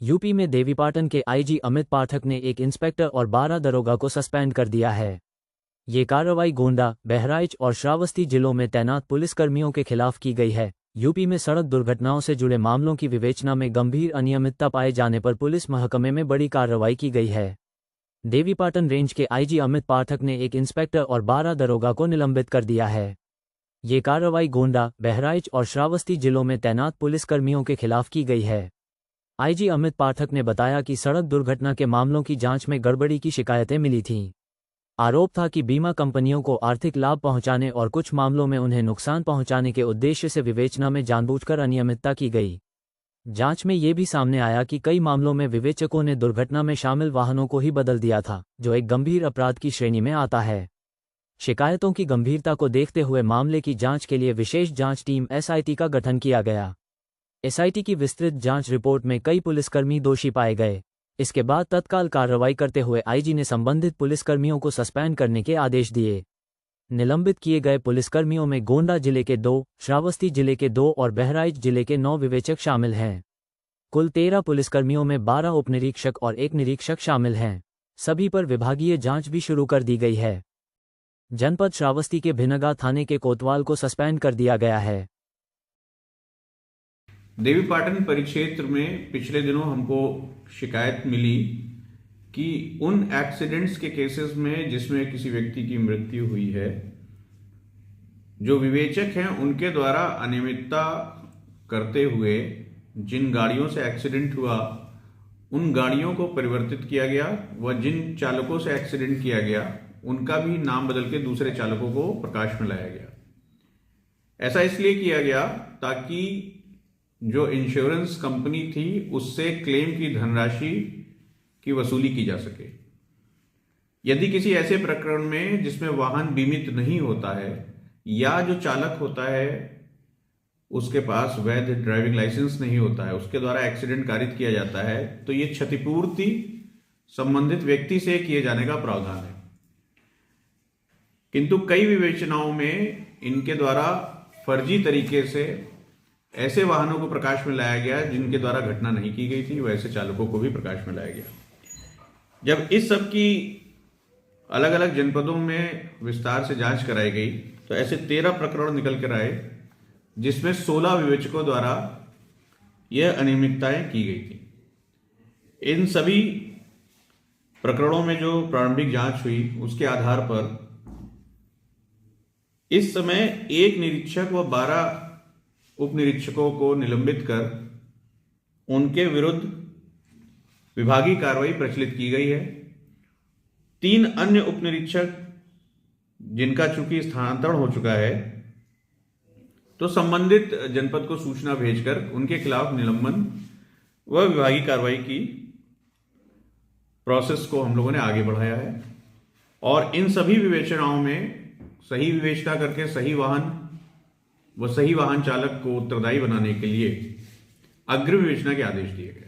UP में देवीपाटन के IG Amit पाठक ने एक इंस्पेक्टर और 12 दरोगा को सस्पेंड कर दिया है। ये कार्रवाई गोंडा, बहराइच और श्रावस्ती जिलों में तैनात पुलिसकर्मियों के खिलाफ की गई है। यूपी में सड़क दुर्घटनाओं से जुड़े मामलों की विवेचना में गंभीर अनियमितता पाए जाने पर पुलिस महकमे में बड़ी कार्रवाई की गई है। देवीपाटन रेंज के आईजी अमित पाठक ने एक इंस्पेक्टर और 12 दरोगा को निलंबित कर दिया है। ये कार्रवाई गोंडा, बहराइच और श्रावस्ती जिलों में तैनात पुलिसकर्मियों के खिलाफ की गई है। आईजी अमित पाठक ने बताया कि सड़क दुर्घटना के मामलों की जांच में गड़बड़ी की शिकायतें मिली थीं। आरोप था कि बीमा कंपनियों को आर्थिक लाभ पहुंचाने और कुछ मामलों में उन्हें नुकसान पहुंचाने के उद्देश्य से विवेचना में जानबूझकर अनियमितता की गई। जांच में ये भी सामने आया कि कई मामलों में विवेचकों ने दुर्घटना में शामिल वाहनों को ही बदल दिया था, जो एक गंभीर अपराध की श्रेणी में आता है। शिकायतों की गंभीरता को देखते हुए मामले की जांच के लिए विशेष जांच टीम एसआईटी का गठन किया गया। एसआईटी की विस्तृत जांच रिपोर्ट में कई पुलिसकर्मी दोषी पाए गए। इसके बाद तत्काल कार्रवाई करते हुए आईजी ने संबंधित पुलिसकर्मियों को सस्पेंड करने के आदेश दिए। निलंबित किए गए पुलिसकर्मियों में गोंडा जिले के 2, श्रावस्ती जिले के 2 और बहराइच जिले के 9 विवेचक शामिल हैं। कुल 13 पुलिसकर्मियों में 12 उपनिरीक्षक और 1 निरीक्षक शामिल हैं। सभी पर विभागीय जांच भी शुरू कर दी गई है। जनपद श्रावस्ती के भिनगा थाने के कोतवाल को सस्पेंड कर दिया गया है। देवीपाटन परिक्षेत्र में पिछले दिनों हमको शिकायत मिली कि उन एक्सीडेंट्स के केसेस में जिसमें किसी व्यक्ति की मृत्यु हुई है, जो विवेचक हैं उनके द्वारा अनियमितता करते हुए जिन गाड़ियों से एक्सीडेंट हुआ उन गाड़ियों को परिवर्तित किया गया व जिन चालकों से एक्सीडेंट किया गया उनका भी नाम बदल के दूसरे चालकों को प्रकाश में लाया गया। ऐसा इसलिए किया गया ताकि जो इंश्योरेंस कंपनी थी उससे क्लेम की धनराशि की वसूली की जा सके। यदि किसी ऐसे प्रकरण में जिसमें वाहन बीमित नहीं होता है या जो चालक होता है उसके पास वैध ड्राइविंग लाइसेंस नहीं होता है, उसके द्वारा एक्सीडेंट कारित किया जाता है, तो ये क्षतिपूर्ति संबंधित व्यक्ति से किए जाने का प्रावधान है। किंतु कई विवेचनाओं में इनके द्वारा फर्जी तरीके से ऐसे वाहनों को प्रकाश में लाया गया जिनके द्वारा घटना नहीं की गई थी, वैसे चालकों को भी प्रकाश में लाया गया। जब इस सब की अलग अलग जनपदों में विस्तार से जांच कराई गई तो ऐसे 13 प्रकरण निकल कर आए जिसमें 16 विवेचकों द्वारा यह अनियमितताएं की गई थी। इन सभी प्रकरणों में जो प्रारंभिक जांच हुई उसके आधार पर इस समय 1 निरीक्षक व 12 उप निरीक्षकों को निलंबित कर उनके विरुद्ध विभागीय कार्रवाई प्रचलित की गई है। 3 अन्य उप निरीक्षक जिनका चूंकि स्थानांतरण हो चुका है तो संबंधित जनपद को सूचना भेजकर उनके खिलाफ निलंबन व विभागीय कार्रवाई की प्रोसेस को हम लोगों ने आगे बढ़ाया है। और इन सभी विवेचनाओं में सही विवेचना करके सही वाहन चालक को उत्तरदायी बनाने के लिए अग्रिम विवेचना के आदेश दिए गए।